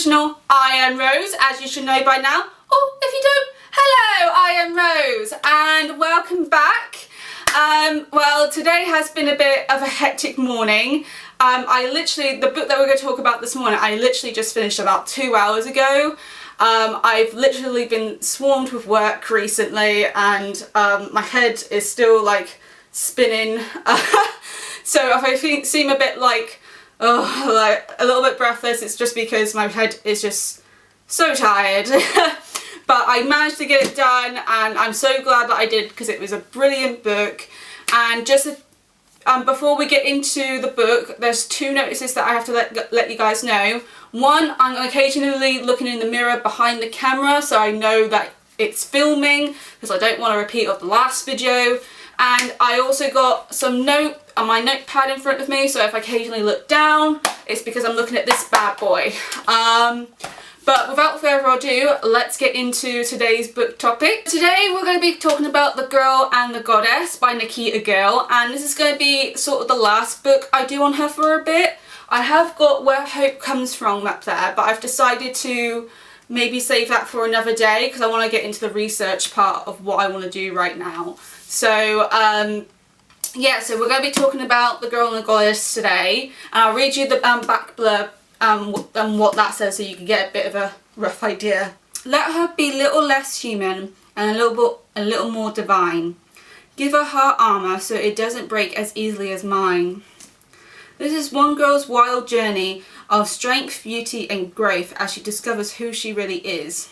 traditional I am Rose, as you should know by now. Or if you don't, hello, I am Rose and welcome back. Well, today has been a bit of a hectic morning. The book that we're going to talk about this morning, I literally just finished about 2 hours ago. I've literally been swarmed with work recently and my head is still like spinning. So if I seem a bit like a little bit breathless, it's just because my head is just so tired. But I managed to get it done and I'm so glad that I did because it was a brilliant book. And just before we get into the book, there's two notices that I have to let you guys know. One, I'm occasionally looking in the mirror behind the camera so I know that it's filming because I don't want to repeat of the last video. And I also got some note on my notepad in front of me, so if I occasionally look down, it's because I'm looking at this bad boy. But without further ado, let's get into today's book topic. Today we're going to be talking about The Girl and the Goddess by Nikita Gill, and this is going to be sort of the last book I do on her for a bit. I have got Where Hope Comes From up there, but I've decided to maybe save that for another day because I want to get into the research part of what I want to do right now. So yeah, so we're going to be talking about The Girl and the Goddess today, and I'll read you the back blurb and what that says so you can get a bit of a rough idea. Let her be a little less human and a little more divine. Give her heart armor so it doesn't break as easily as mine. This is one girl's wild journey of strength, beauty and growth as she discovers who she really is.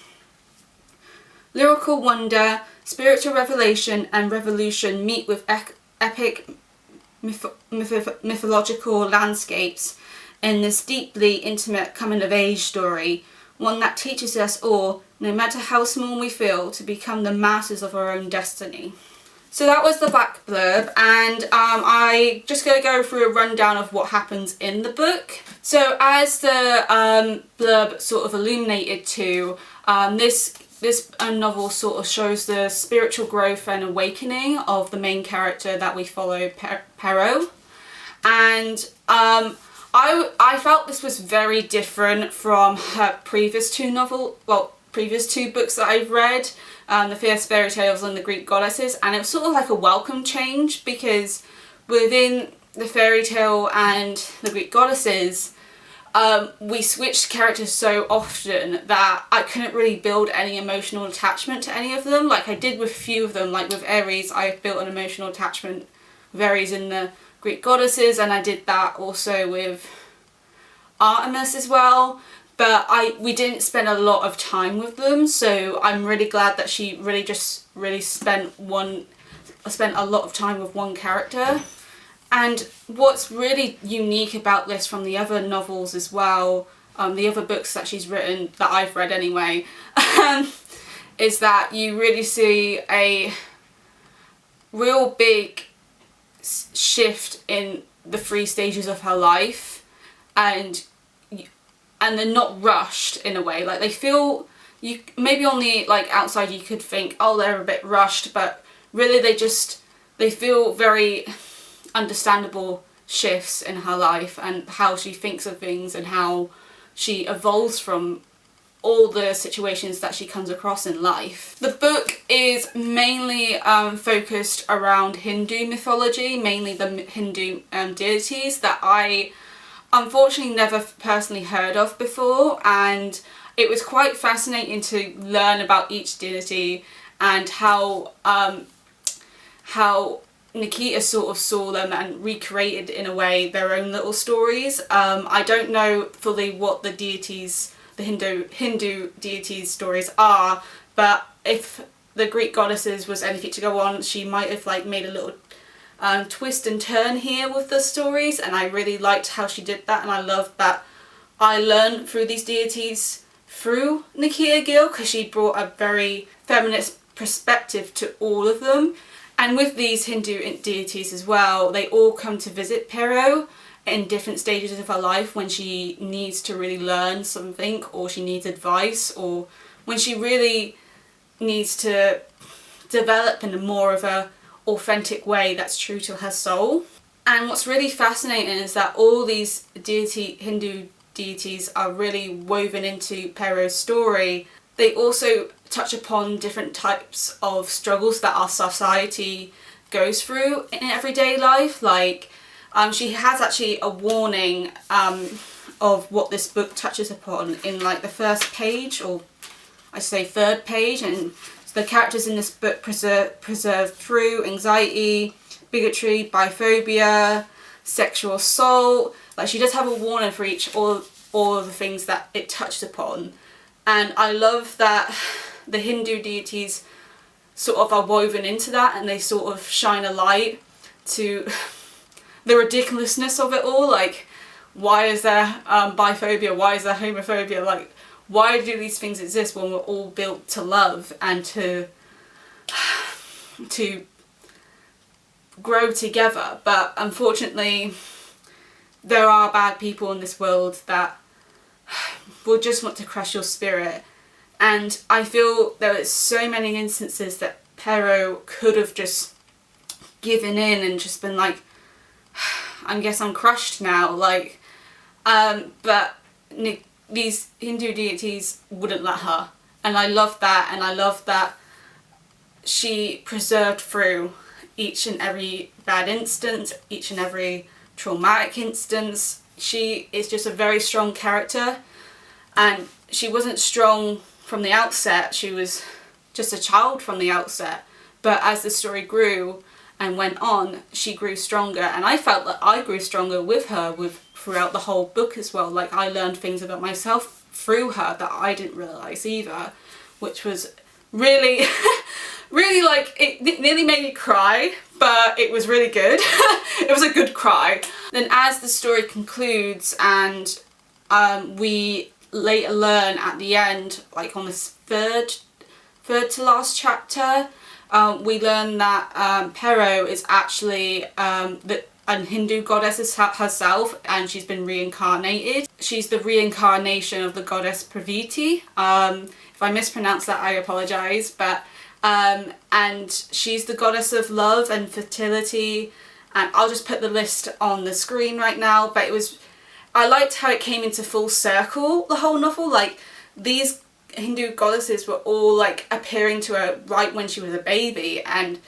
Lyrical wonder, spiritual revelation and revolution meet with epic mythological landscapes in this deeply intimate coming-of-age story, one that teaches us all, no matter how small we feel, to become the masters of our own destiny. So that was the back blurb, and I just going to go through a rundown of what happens in the book. So as the blurb sort of illuminated to, this novel sort of shows the spiritual growth and awakening of the main character that we follow, Pero. And I felt this was very different from her previous two books that I've read, The Fierce Fairy Tales and The Greek Goddesses, and it was sort of like a welcome change because within the fairy tale and the Greek Goddesses, we switched characters so often that I couldn't really build any emotional attachment to any of them. Like I did with a few of them, like with Ares, I built an emotional attachment with Ares in the Greek Goddesses, and I did that also with Artemis as well. But we didn't spend a lot of time with them, so I'm really glad that she really spent a lot of time with one character. And what's really unique about this from the other novels as well, the other books that she's written, that I've read anyway, is that you really see a real big shift in the 3 stages of her life, and they're not rushed in a way. Like they feel, you maybe on the like outside you could think, oh, they're a bit rushed, but really they feel very understandable shifts in her life and how she thinks of things and how she evolves from all the situations that she comes across in life. The book is mainly focused around Hindu mythology, mainly the Hindu deities that I unfortunately never personally heard of before, and it was quite fascinating to learn about each deity and how Nikita sort of saw them and recreated in a way their own little stories. I don't know fully what the Hindu deities stories are, but if the Greek Goddesses was anything to go on, she might have like made a little twist and turn here with the stories, and I really liked how she did that, and I love that I learned through these deities through Nikita Gill because she brought a very feminist perspective to all of them. And with these Hindu deities as well, they all come to visit Pero in different stages of her life when she needs to really learn something, or she needs advice, or when she really needs to develop in a more of a authentic way that's true to her soul. And what's really fascinating is that all these Hindu deities are really woven into Perrault's story. They also touch upon different types of struggles that our society goes through in everyday life. Like, she has actually a warning of what this book touches upon in like the first page, or I say third page, and the characters in this book preserved through anxiety, bigotry, biphobia, sexual assault. Like, she does have a warning for all of the things that it touched upon. And I love that the Hindu deities sort of are woven into that, and they sort of shine a light to the ridiculousness of it all. Like, why is there biphobia? Why is there homophobia? Like, why do these things exist when we're all built to love and to grow together? But unfortunately, there are bad people in this world that will just want to crush your spirit. And I feel there are so many instances that Perrault could have just given in and just been like, I guess I'm crushed now. Like, but these Hindu deities wouldn't let her. And I love that, and I love that she preserved through each and every bad instance, each and every traumatic instance. She is just a very strong character, and she wasn't strong from the outset. She was just a child from the outset, but as the story grew and went on, she grew stronger, and I felt that I grew stronger with her throughout the whole book as well. Like, I learned things about myself through her that I didn't realise either, which was really really, like, it nearly made me cry, but it was really good. It was a good cry. Then as the story concludes, and we later learn at the end, like on this third to last chapter, we learn that Perrault is actually a Hindu goddess herself, and she's been reincarnated. She's the reincarnation of the goddess Praviti. If I mispronounce that, I apologise, but and she's the goddess of love and fertility, and I'll just put the list on the screen right now. But I liked how it came into full circle, the whole novel. Like, these Hindu goddesses were all like appearing to her right when she was a baby, and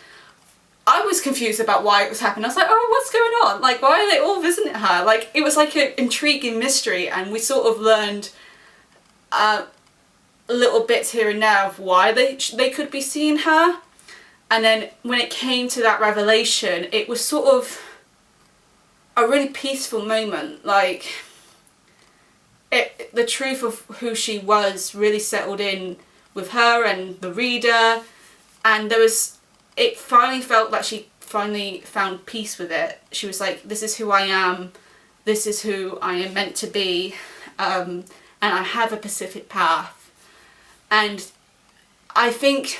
I was confused about why it was happening. I was like, oh, what's going on? Like, why are they all visiting her? Like, it was like an intriguing mystery, and we sort of learned little bits here and there of why they could be seeing her. And then when it came to that revelation, it was sort of a really peaceful moment. Like, the truth of who she was really settled in with her and the reader, and it finally felt like she finally found peace with it. She was like, this is who I am, this is who I am meant to be, and I have a specific path. And I think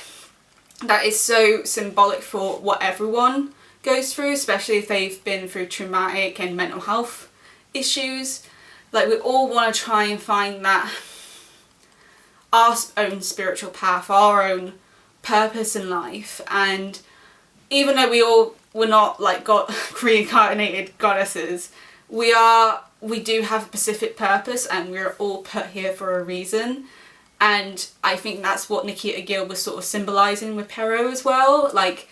that is so symbolic for what everyone goes through, especially if they've been through traumatic and mental health issues. Like, we all want to try and find that our own spiritual path, our own purpose in life. And even though we're not like reincarnated goddesses, we do have a specific purpose, and we're all put here for a reason. And I think that's what Nikita Gill was sort of symbolising with Perrault as well. Like,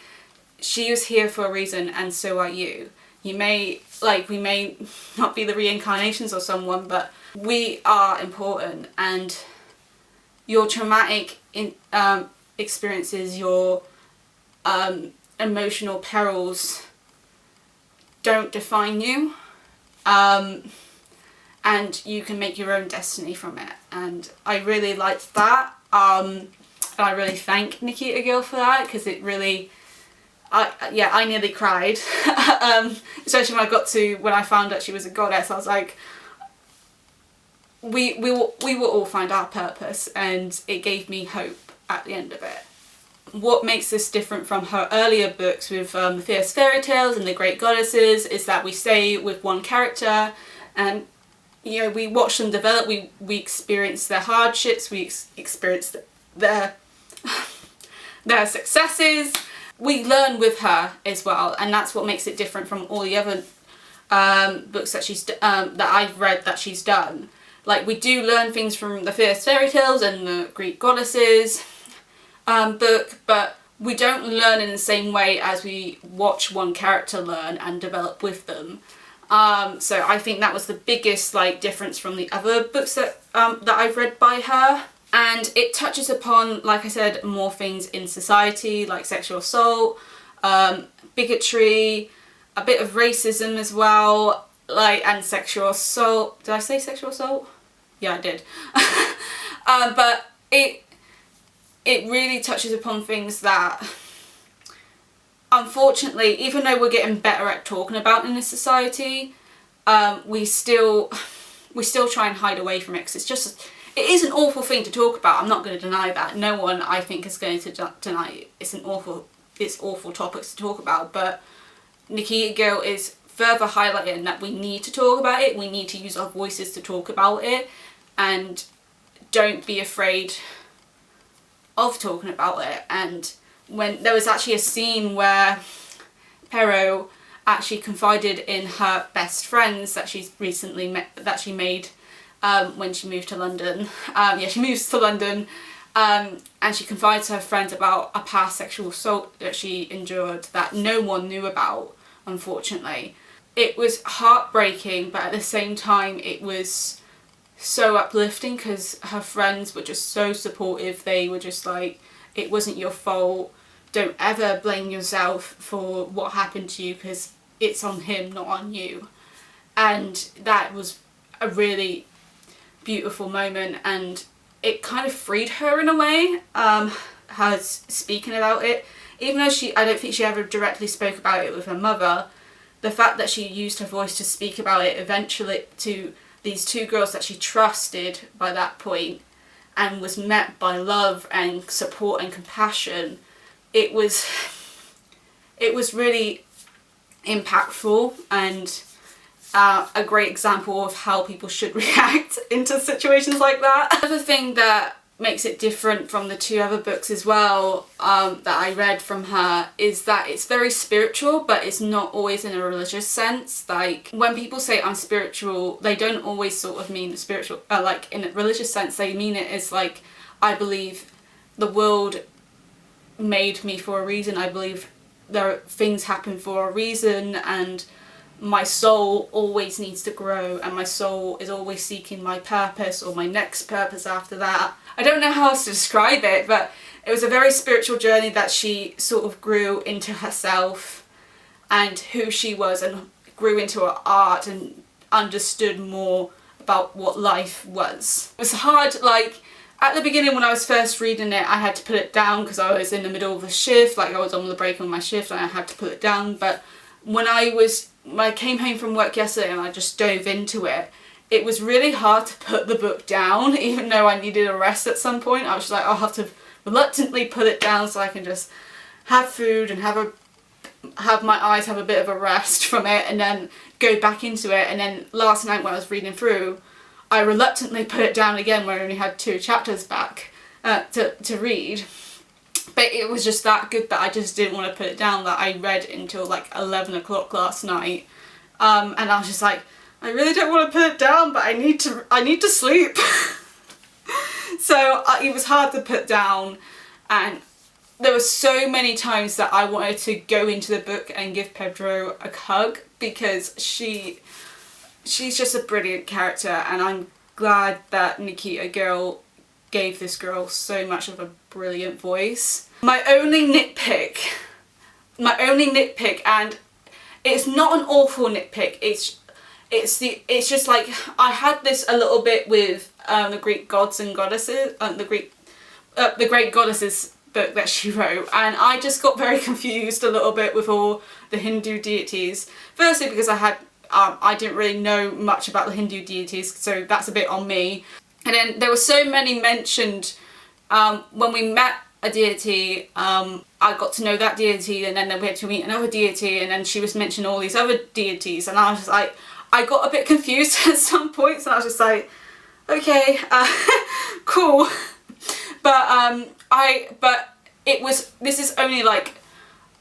she was here for a reason, and so are you. We may not be the reincarnations of someone, but we are important, and your traumatic experiences, your emotional perils don't define you. And you can make your own destiny from it. And I really liked that. And I really thank Nikita Gill for that, because it really, I nearly cried. Especially when I found out she was a goddess. I was like, we will all find our purpose, and it gave me hope at the end of it. What makes this different from her earlier books with the Fierce Fairy Tales and the Great Goddesses is that we stay with one character, and we watch them develop, we experience their hardships, we experience their successes. We learn with her as well, and that's what makes it different from all the other books that that I've read that she's done. Like, we do learn things from the first fairy tales and the Greek goddesses book, but we don't learn in the same way as we watch one character learn and develop with them. So I think that was the biggest like difference from the other books that I've read by her. And it touches upon, like I said, more things in society, like sexual assault, bigotry, a bit of racism as well, like, and sexual assault. Did I say sexual assault? Yeah, I did. But it really touches upon things that, unfortunately, even though we're getting better at talking about in this society, we still try and hide away from it, 'cause it is an awful thing to talk about. I'm not going to deny that. No one, I think, is going to deny it. It's awful topics to talk about, but Nikita Gill is further highlighting that we need to talk about it. We need to use our voices to talk about it, and don't be afraid of talking about it. And when there was actually a scene where Pero actually confided in her best friends that she's recently made when she moved to London. She moves to London, and she confides to her friends about a past sexual assault that she endured that no one knew about, unfortunately. It was heartbreaking, but at the same time it was so uplifting, because her friends were just so supportive. They were just like, it wasn't your fault, don't ever blame yourself for what happened to you, because it's on him, not on you. And that was a really beautiful moment, and it kind of freed her in a way, her speaking about it. Even though I don't think she ever directly spoke about it with her mother, the fact that she used her voice to speak about it eventually to these two girls that she trusted by that point, and was met by love and support and compassion, it was really impactful, and a great example of how people should react into situations like that. Another thing that makes it different from the two other books as well, that I read from her, is that it's very spiritual, but it's not always in a religious sense. Like, when people say I'm spiritual, they don't always sort of mean spiritual, like in a religious sense. They mean it as like, I believe the world made me for a reason. I believe things happen for a reason, and my soul always needs to grow, and my soul is always seeking my purpose, or my next purpose after that. I don't know how else to describe it, but it was a very spiritual journey that she sort of grew into herself and who she was, and grew into her art and understood more about what life was. It was hard, like, at the beginning when I was first reading it, I had to put it down because I was in the middle of a shift, like I was on the break on my shift, and I had to put it down. But when I came home from work yesterday and I just dove into it, it was really hard to put the book down, even though I needed a rest at some point. I was just like, I'll have to reluctantly put it down so I can just have food and have my eyes have a bit of a rest from it, and then go back into it. And then last night when I was reading through, I reluctantly put it down again when I only had 2 chapters back to read. But it was just that good that I just didn't want to put it down, that I read until like 11 o'clock last night. And I was just like, I really don't want to put it down, but I need to sleep. So it was hard to put down, and there were so many times that I wanted to go into the book and give Pedro a hug, because she's just a brilliant character, and I'm glad that Nikita Gill gave this girl so much of a brilliant voice. My only nitpick, and it's not an awful nitpick, it's just like, I had this a little bit with the Greek gods and goddesses, the Great Goddesses book that she wrote, and I just got very confused a little bit with all the Hindu deities. Firstly, because I didn't really know much about the Hindu deities, so that's a bit on me. And then there were so many mentioned when we met a deity. I got to know that deity, and then we had to meet another deity, and then she was mentioning all these other deities, and I was just like, I got a bit confused at some points, and I was just like, okay, cool. But this is only like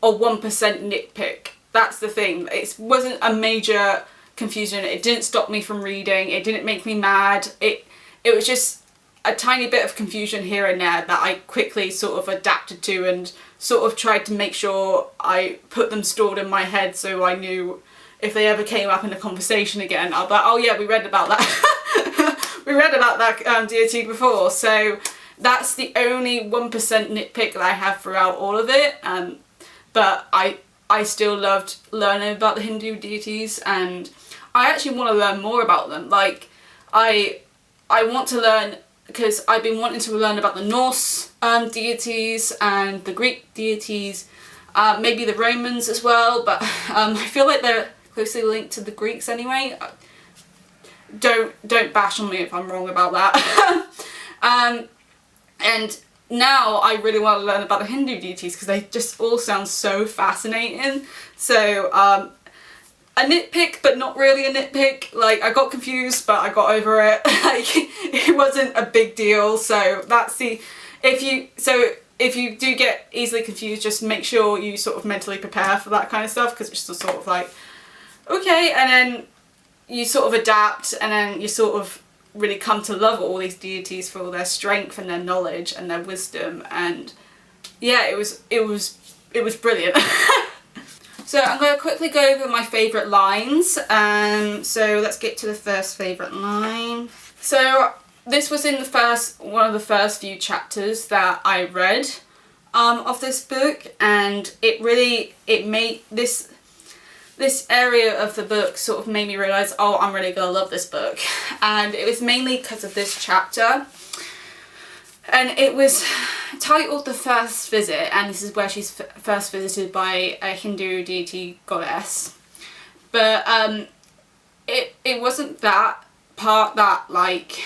a 1% nitpick. That's the thing. It wasn't a major confusion. It didn't stop me from reading. It didn't make me mad. It was just a tiny bit of confusion here and there that I quickly sort of adapted to, and sort of tried to make sure I put them stored in my head so I knew if they ever came up in a conversation again, I'll be like, oh yeah, we read about that. We read about that deity before. So that's the only 1% nitpick that I have throughout all of it. But I still loved learning about the Hindu deities, and I actually want to learn more about them. Like, I want to learn, because I've been wanting to learn about the Norse deities and the Greek deities, maybe the Romans as well, but I feel like they're closely linked to the Greeks anyway. Don't bash on me if I'm wrong about that. And now I really want to learn about the Hindu deities because they just all sound so fascinating. So a nitpick, but not really a nitpick. Like, I got confused, but I got over it. Like, it wasn't a big deal. So that's the, if you do get easily confused, just make sure you sort of mentally prepare for that kind of stuff, because it's just sort of like, okay, and then you sort of adapt, and then you sort of really come to love all these deities for all their strength and their knowledge and their wisdom. And yeah, it was brilliant. So I'm going to quickly go over my favourite lines. So let's get to the first favourite line. So this was in one of the first few chapters that I read of this book, and it made this area of the book sort of made me realise, oh, I'm really going to love this book. And it was mainly because of this chapter. And it was titled The First Visit, and this is where she's first visited by a Hindu deity goddess. But it wasn't that part that, like,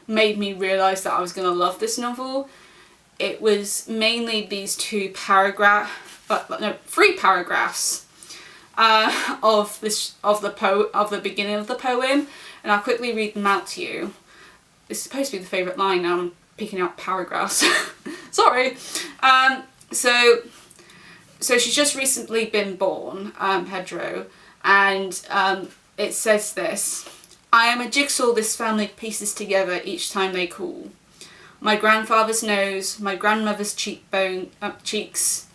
made me realise that I was going to love this novel. It was mainly these three paragraphs of the beginning of the poem, and I'll quickly read them out to you. It's supposed to be the favourite line. Now I'm picking out paragraphs. Sorry. So she's just recently been born, Pedro, and it says this: I am a jigsaw this family pieces together each time they call. My grandfather's nose, my grandmother's cheeks,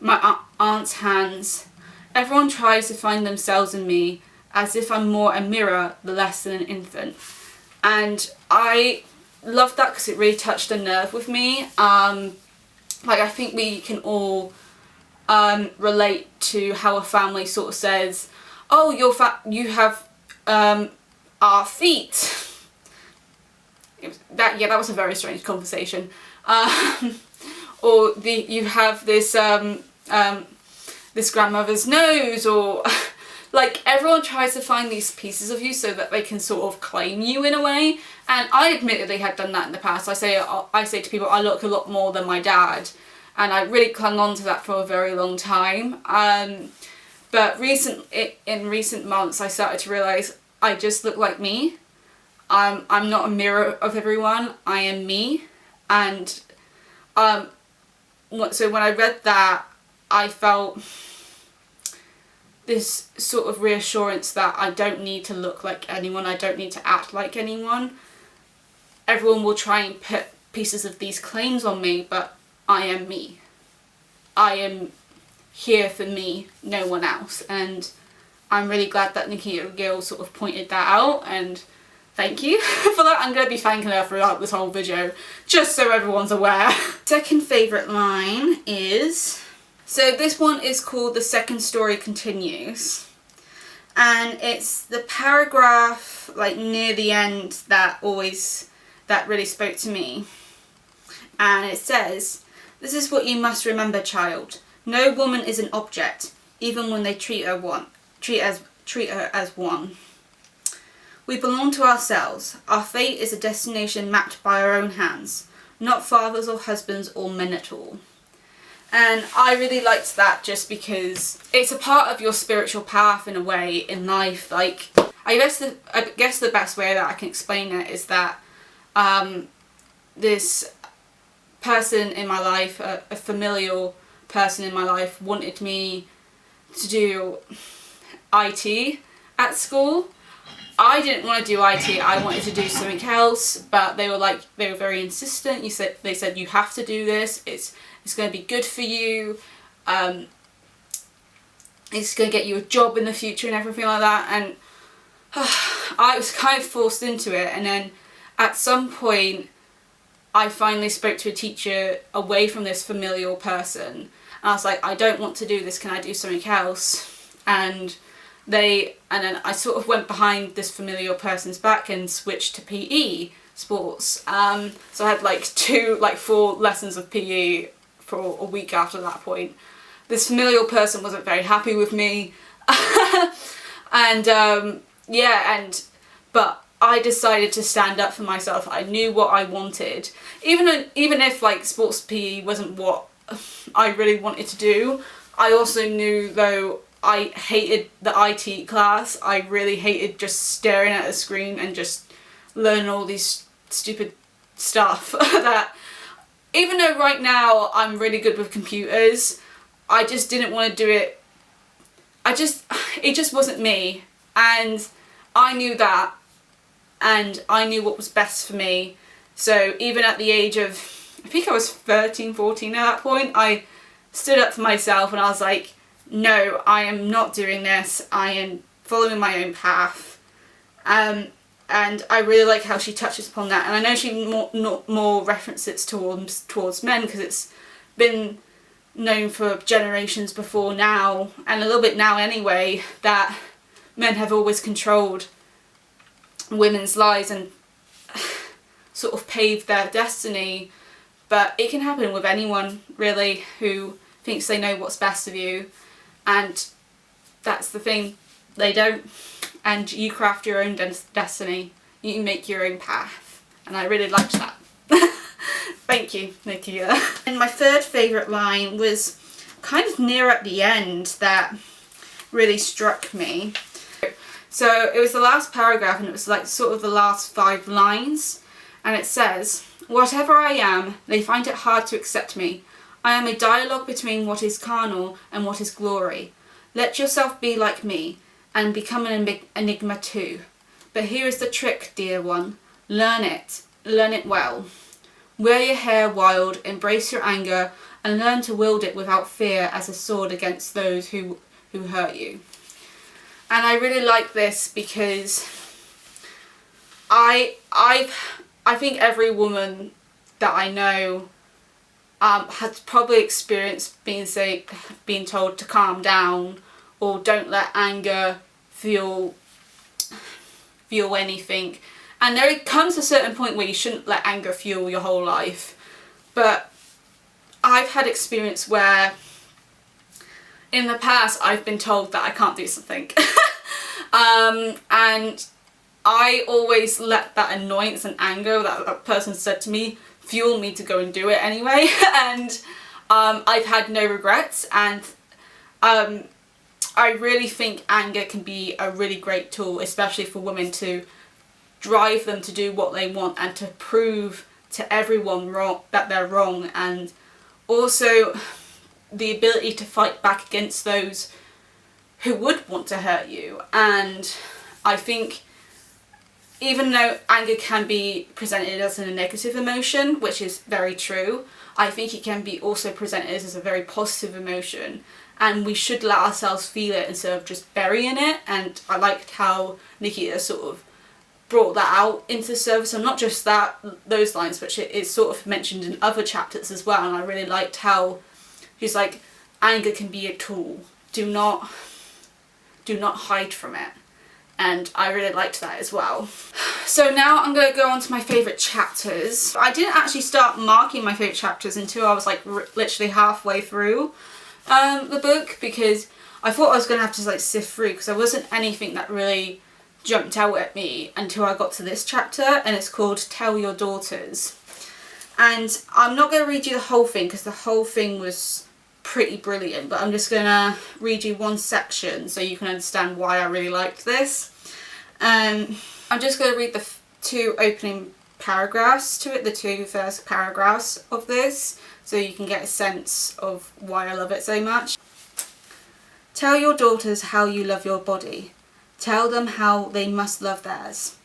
my aunt's hands. Everyone tries to find themselves in me, as if I'm more a mirror, less than an infant. And I love that because it really touched a nerve with me. Like, I think we can all relate to how a family sort of says, oh, you have our feet. That was a very strange conversation. Or you have this this grandmother's nose, or like, everyone tries to find these pieces of you so that they can sort of claim you in a way. And I admittedly had done that in the past. I say to people, I look a lot more than my dad, and I really clung on to that for a very long time. But in recent months, I started to realise I just look like me. I'm not a mirror of everyone. I am me. And so when I read that, I felt this sort of reassurance that I don't need to look like anyone, I don't need to act like anyone. Everyone will try and put pieces of these claims on me, but I am me. I am here for me, no one else. And I'm really glad that Nikita Gill sort of pointed that out, and thank you for that. I'm going to be thanking her throughout this whole video, just so everyone's aware. Second favourite line is... So this one is called The Second Story Continues, and it's the paragraph like near the end that really spoke to me. And it says, this is what you must remember, child. No woman is an object, even when they treat her as one. We belong to ourselves. Our fate is a destination mapped by our own hands, not fathers or husbands or men at all. And I really liked that just because it's a part of your spiritual path in a way in life. Like, I guess the best way that I can explain it is that this person in my life, a familial person in my life, wanted me to do IT, at school. I didn't want to do IT, I wanted to do something else, but they were very insistent. They said you have to do this, it's going to be good for you, it's going to get you a job in the future and everything like that, and I was kind of forced into it. And then at some point I finally spoke to a teacher away from this familial person, and I was like, I don't want to do this, can I do something else? And then I sort of went behind this familial person's back and switched to PE sports. So I had 4 lessons of PE for a week after that point. This familial person wasn't very happy with me, but I decided to stand up for myself. I knew what I wanted, even if sports PE wasn't what I really wanted to do. I also knew, though, I hated the IT class. I really hated just staring at a screen and just learning all these stupid stuff that, even though right now I'm really good with computers, I just didn't want to do it. It just wasn't me, and I knew that, and I knew what was best for me. So even at the age of, I think I was 13, 14 at that point, I stood up for myself and I was like, no, I am not doing this, I am following my own path. And I really like how she touches upon that, and I know she more references towards men, because it's been known for generations before now, and a little bit now anyway, that men have always controlled women's lives and sort of paved their destiny. But it can happen with anyone, really, who thinks they know what's best of you, and that's the thing, they don't. And you craft your own destiny, you make your own path, and I really liked that. Thank you, Nikita. And my third favourite line was kind of near at the end that really struck me. So it was the last paragraph, and it was sort of the last 5 lines, and it says, "Whatever I am, they find it hard to accept me. I am a dialogue between what is carnal and what is glory. Let yourself be like me, and become an enigma too. But here is the trick, dear one. Learn it well. Wear your hair wild, embrace your anger, and learn to wield it without fear as a sword against those who hurt you." And I really like this because I think every woman that I know has probably experienced being told to calm down, or don't let anger fuel anything. And there comes a certain point where you shouldn't let anger fuel your whole life. But I've had experience where in the past I've been told that I can't do something. And I always let that annoyance and anger that person said to me fuel me to go and do it anyway. And I've had no regrets, and I really think anger can be a really great tool, especially for women, to drive them to do what they want and to prove to everyone that they're wrong, and also the ability to fight back against those who would want to hurt you. And I think even though anger can be presented as a negative emotion, which is very true, I think it can be also presented as a very positive emotion, and we should let ourselves feel it instead of just burying it. And I liked how Nikita sort of brought that out into the service, and not just those lines, but it's sort of mentioned in other chapters as well. And I really liked how he's like, anger can be a tool, do not hide from it. And I really liked that as well. So now I'm going to go on to my favourite chapters. I didn't actually start marking my favourite chapters until I was literally halfway through the book, because I thought I was going to have to sift through, because there wasn't anything that really jumped out at me until I got to this chapter, and it's called Tell Your Daughters. And I'm not going to read you the whole thing, because the whole thing was pretty brilliant, but I'm just going to read you one section so you can understand why I really liked this. I'm just going to read the 2 opening paragraphs to it, the 2 first paragraphs of this, so you can get a sense of why I love it so much. Tell your daughters how you love your body. Tell them how they must love theirs.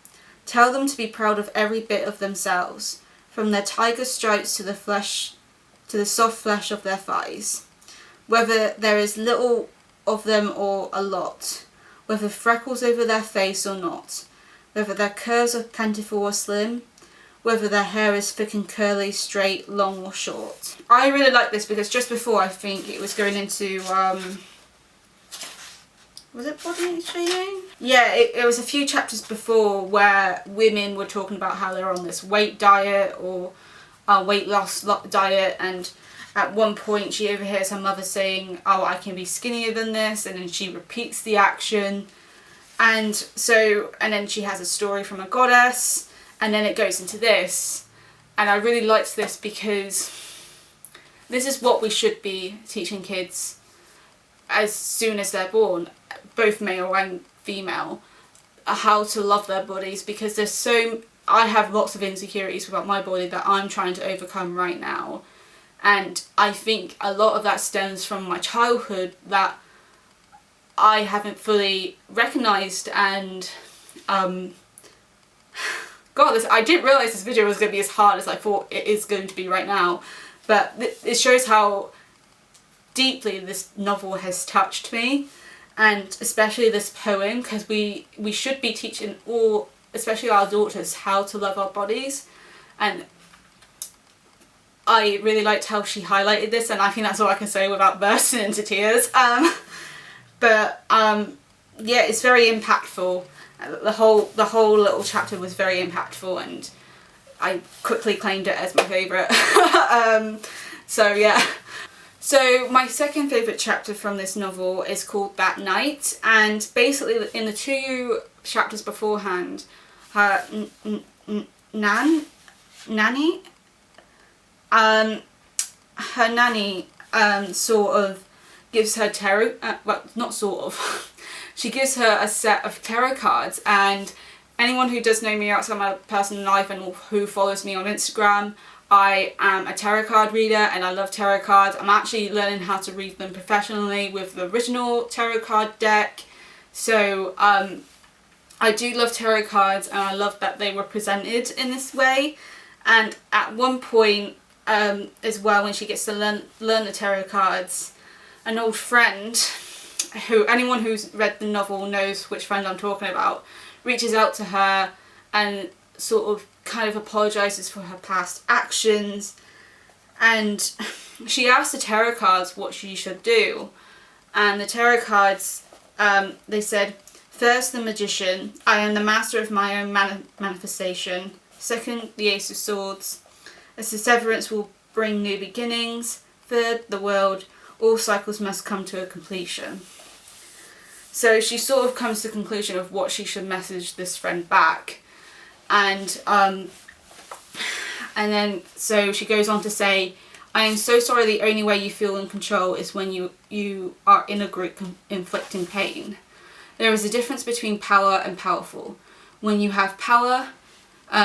Tell them to be proud of every bit of themselves, from their tiger stripes to the soft flesh of their thighs. Whether there is little of them or a lot, whether freckles over their face or not, whether their curves are plentiful or slim, whether their hair is thick and curly, straight, long or short. I really like this because just before, I think it was going into, was it body shaming? Yeah, it was a few chapters before where women were talking about how they're on this weight diet or weight loss diet, and at one point she overhears her mother saying, oh, I can be skinnier than this, and then she repeats the action. And then she has a story from a goddess, and then it goes into this. And I really liked this because this is what we should be teaching kids as soon as they're born, both male and female, how to love their bodies, because I have lots of insecurities about my body that I'm trying to overcome right now. And I think a lot of that stems from my childhood that I haven't fully recognised, and I didn't realise this video was going to be as hard as I thought it is going to be right now, but it shows how deeply this novel has touched me, and especially this poem, because we should be teaching especially our daughters, how to love our bodies. And I really liked how she highlighted this, and I think that's all I can say without bursting into tears. Yeah, it's very impactful. The whole little chapter was very impactful, and I quickly claimed it as my favourite. So yeah. So my second favourite chapter from this novel is called That Night, and basically in the 2 chapters beforehand, her nanny, sort of gives her she gives her a set of tarot cards, and anyone who does know me outside my personal life and who follows me on Instagram, I am a tarot card reader and I love tarot cards. I'm actually learning how to read them professionally with the original tarot card deck. So I do love tarot cards, and I love that they were presented in this way. And at one point as well, when she gets to learn the tarot cards, an old friend, anyone who's read the novel knows which friend I'm talking about, reaches out to her and sort of kind of apologises for her past actions, and she asks the tarot cards what she should do. And the tarot cards, they said, first, the Magician, I am the master of my own manifestation. Second, the Ace of Swords, as the severance will bring new beginnings. Third, the World, all cycles must come to a completion. So she sort of comes to the conclusion of what she should message this friend back. And then so she goes on to say, I am so sorry, the only way you feel in control is when you are in a group inflicting pain. There is a difference between power and powerful. When you have power,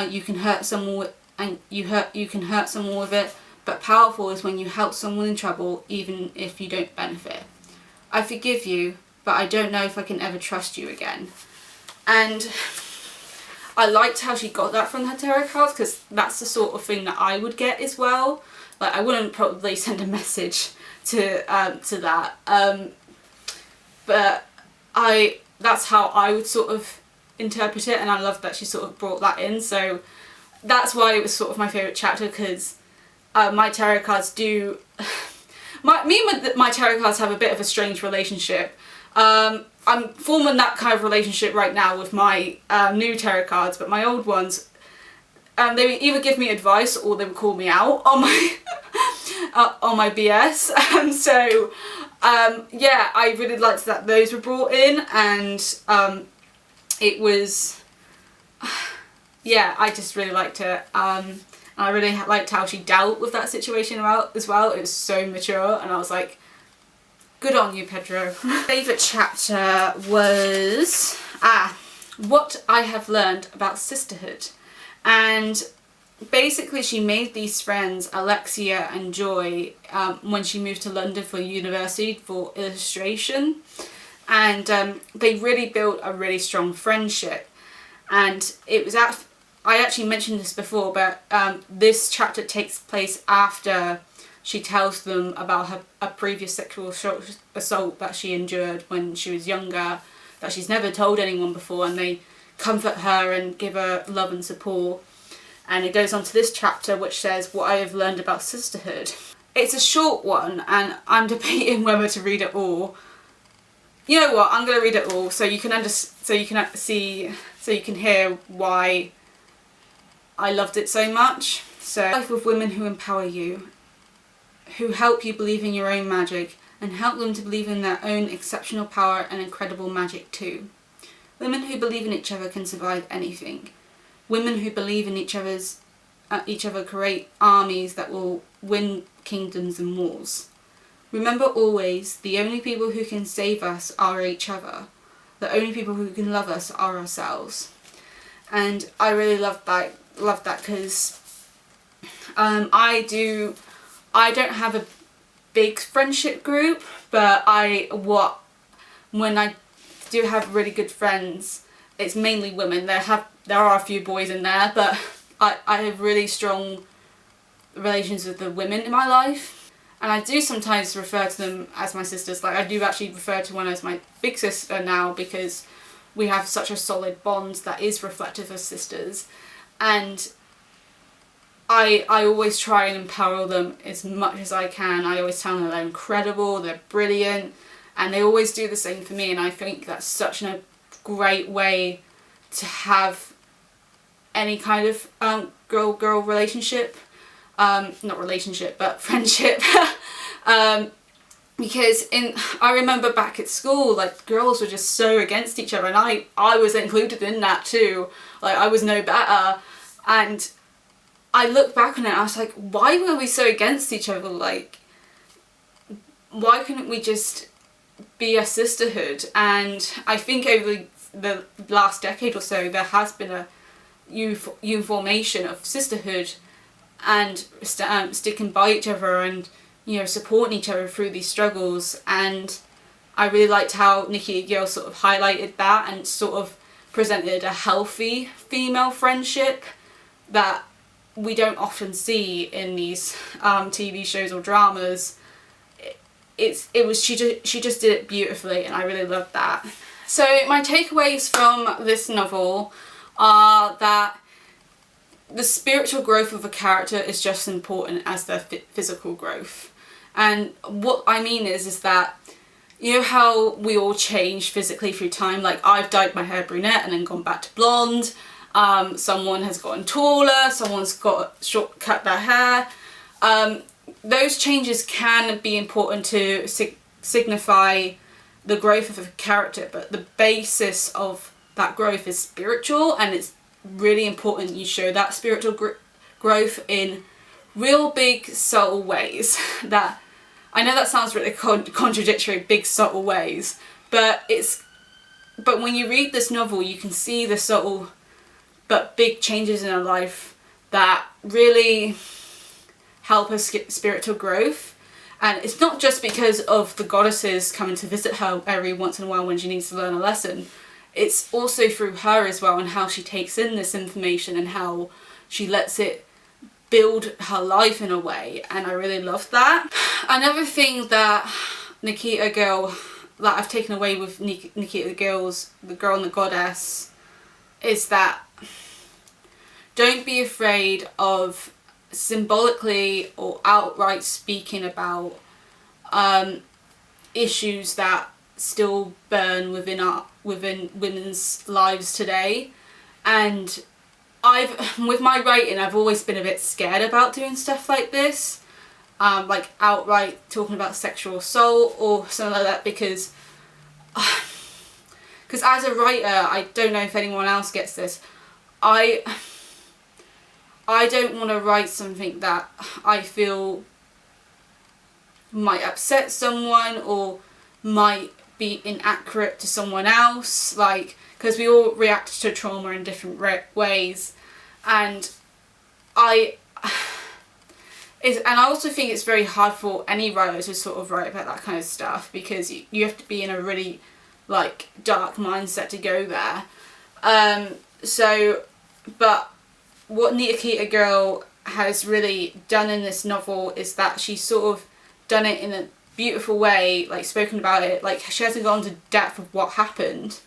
you can hurt someone with it, but powerful is when you help someone in trouble even if you don't benefit. I forgive you, but I don't know if I can ever trust you again. And I liked how she got that from her tarot cards, because that's the sort of thing that I would get as well. Like, I wouldn't probably send a message to that, but that's how I would sort of interpret it, and I love that she sort of brought that in. So that's why it was sort of my favourite chapter, because my tarot cards do me and my tarot cards have a bit of a strange relationship. I'm forming that kind of relationship right now with my new tarot cards, but my old ones, they would either give me advice or they would call me out on my on my BS. So yeah, I really liked that those were brought in, and it was, yeah, I just really liked it. I really liked how she dealt with that situation as well. It was so mature, and I was like, good on you, Pedro. My favourite chapter was What I Have Learned About Sisterhood. And basically she made these friends, Alexia and Joy, when she moved to London for university for illustration. and they really built a really strong friendship. And it was I actually mentioned this before, but this chapter takes place after she tells them about a previous sexual assault that she endured when she was younger, that she's never told anyone before, and they comfort her and give her love and support. And it goes on to this chapter, which says what I have learned about sisterhood. It's a short one, and I'm debating whether to read it all. You know what? I'm going to read it all so you can so you can hear why I loved it so much. So, life with women who empower you, who help you believe in your own magic and help them to believe in their own exceptional power and incredible magic too. Women who believe in each other can survive anything. Women who believe in each other create armies that will win kingdoms and wars. Remember always, the only people who can save us are each other. The only people who can love us are ourselves. And I really love that because I don't have a big friendship group, but when I do have really good friends, it's mainly women. There are a few boys in there, but I have really strong relations with the women in my life. And I do sometimes refer to them as my sisters. Like, I do actually refer to one as my big sister now, because we have such a solid bond that is reflective of sisters. And I always try and empower them as much as I can. I always tell them they're incredible, they're brilliant, and they always do the same for me. And I think that's such a great way to have any kind of girl-girl relationship. Not relationship, but friendship. Because I remember back at school, like, girls were just so against each other, and I was included in that too. Like, I was no better, and I look back on it and I was like, why were we so against each other? Like, why couldn't we just be a sisterhood? And I think over the last decade or so, there has been a uniformation of sisterhood and sticking by each other and, you know, supporting each other through these struggles. And I really liked how Nikita Gill sort of highlighted that and sort of presented a healthy female friendship that we don't often see in these TV shows or dramas. She just did it beautifully, and I really loved that. So my takeaways from this novel are that the spiritual growth of a character is just as important as their physical growth. And what I mean is that, you know how we all change physically through time? Like, I've dyed my hair brunette and then gone back to blonde. Someone has gotten taller, someone's cut their hair. Those changes can be important to signify the growth of a character, but the basis of that growth is spiritual, and it's really important you show that spiritual growth in real big subtle ways. That, I know that sounds really contradictory, big subtle ways, but when you read this novel you can see the subtle but big changes in her life that really help her spiritual growth. And it's not just because of the goddesses coming to visit her every once in a while when she needs to learn a lesson. It's also through her as well, and how she takes in this information and how she lets it build her life in a way, and I really love that. Another thing that Nikita Gill, that I've taken away with Nikita Gill's The Girl and the Goddess, is that don't be afraid of symbolically or outright speaking about issues that still burn within women's lives today. And with my writing, I've always been a bit scared about doing stuff like this, like outright talking about sexual assault or something like that, because as a writer, I don't know if anyone else gets this, I don't want to write something that I feel might upset someone or might be inaccurate to someone else, like, because we all react to trauma in different ways, and I also think it's very hard for any writer to sort of write about that kind of stuff, because you have to be in a really like dark mindset to go there. But what Nikita Girl has really done in this novel is that she's sort of done it in a beautiful way, like spoken about it, like she hasn't gone to depth of what happened,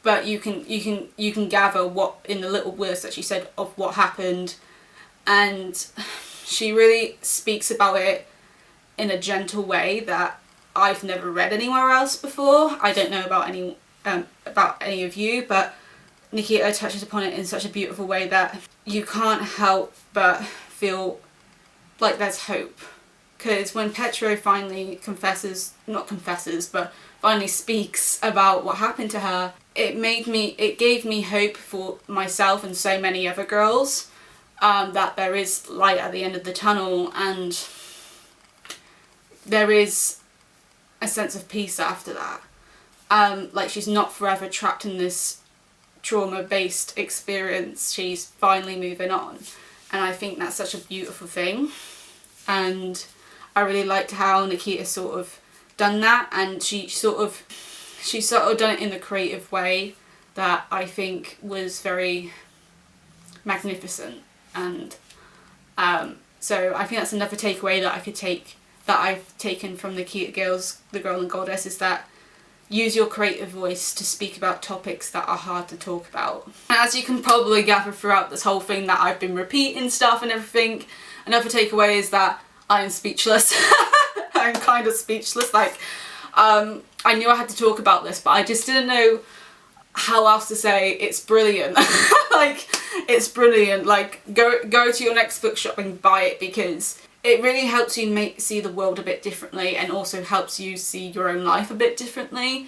but you can gather what in the little words that she said of what happened, and she really speaks about it in a gentle way that I've never read anywhere else before. I don't know about any of you, but Nikita touches upon it in such a beautiful way that you can't help but feel like there's hope. Because when Petro finally finally speaks about what happened to her, it gave me hope for myself and so many other girls, that there is light at the end of the tunnel, and there is a sense of peace after that. Like, she's not forever trapped in this trauma-based experience. She's finally moving on, and I think that's such a beautiful thing. And I really liked how Nikita sort of done that, and she sort of done it in the creative way that I think was very magnificent. And so I think that's another takeaway that I've taken from Nikita Gill's The Girl and Goddess, is that use your creative voice to speak about topics that are hard to talk about. And as you can probably gather throughout this whole thing that I've been repeating stuff and everything, another takeaway is that I am speechless. I'm kind of speechless. Like, I knew I had to talk about this, but I just didn't know how else to say it's brilliant. Like, it's brilliant. Like, go to your next bookshop and buy it, because it really helps you see the world a bit differently, and also helps you see your own life a bit differently.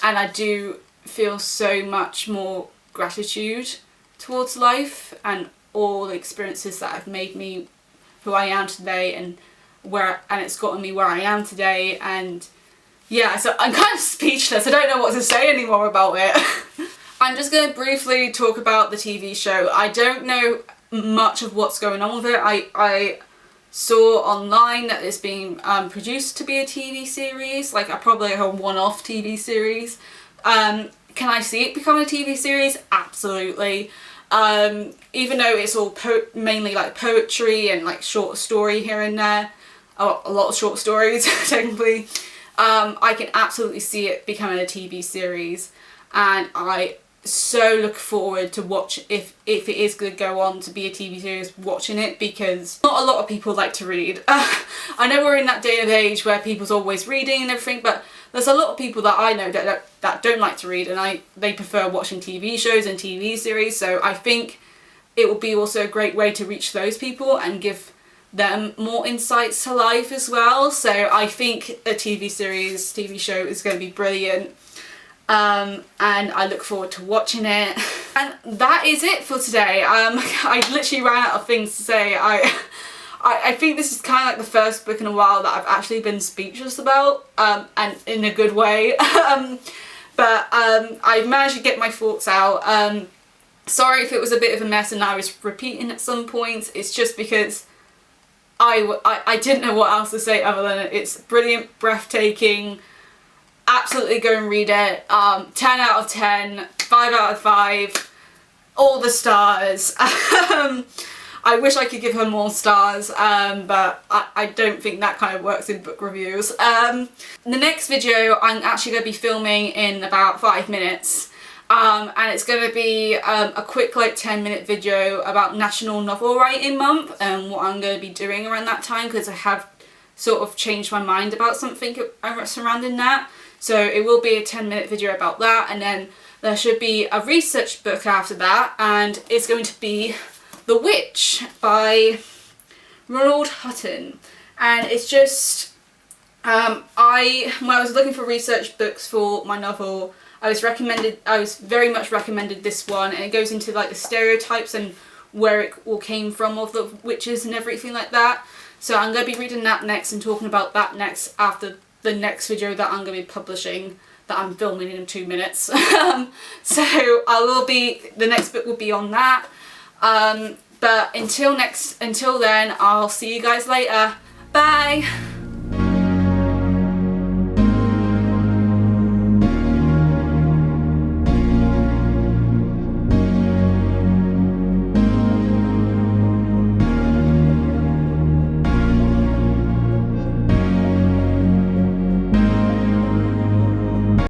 And I do feel so much more gratitude towards life and all the experiences that have made me who I am today, and it's gotten me where I am today. And yeah, so I'm kind of speechless. I don't know what to say anymore about it. I'm just going to briefly talk about the TV show. I don't know much of what's going on with it. I saw online that it's being produced to be a TV series, like probably a one-off TV series. Can I see it become a TV series? Absolutely. Even though it's all mainly like poetry and like short story here and there, a lot of short stories technically, I can absolutely see it becoming a TV series, and I so look forward to watch if it is going to go on to be a TV series, watching it, because not a lot of people like to read. I know we're in that day and age where people's always reading and everything, but there's a lot of people that I know that don't like to read, and they prefer watching TV shows and TV series. So I think it will be also a great way to reach those people and give them more insights to life as well. So I think a TV show is going to be brilliant. And I look forward to watching it. And that is it for today. I literally ran out of things to say. I think this is kind of like the first book in a while that I've actually been speechless about, and in a good way. But I managed to get my thoughts out. Sorry if it was a bit of a mess and I was repeating at some points. It's just because I didn't know what else to say other than it's brilliant, breathtaking. Absolutely go and read it. 10 out of 10, 5 out of 5, all the stars. I wish I could give her more stars, but I don't think that kind of works in book reviews. The next video I'm actually going to be filming in about 5 minutes, and it's going to be a quick like 10-minute video about National Novel Writing Month and what I'm going to be doing around that time, because I have sort of changed my mind about something surrounding that. So it will be a 10-minute video about that, and then there should be a research book after that, and it's going to be The Witch by Ronald Hutton. And it's just, when I was looking for research books for my novel, I was very much recommended this one, and it goes into like the stereotypes and where it all came from of the witches and everything like that. So I'm going to be reading that next and talking about that next after the next video that I'm going to be publishing, that I'm filming in 2 minutes. So the next book will be on that. But until then, I'll see you guys later. Bye!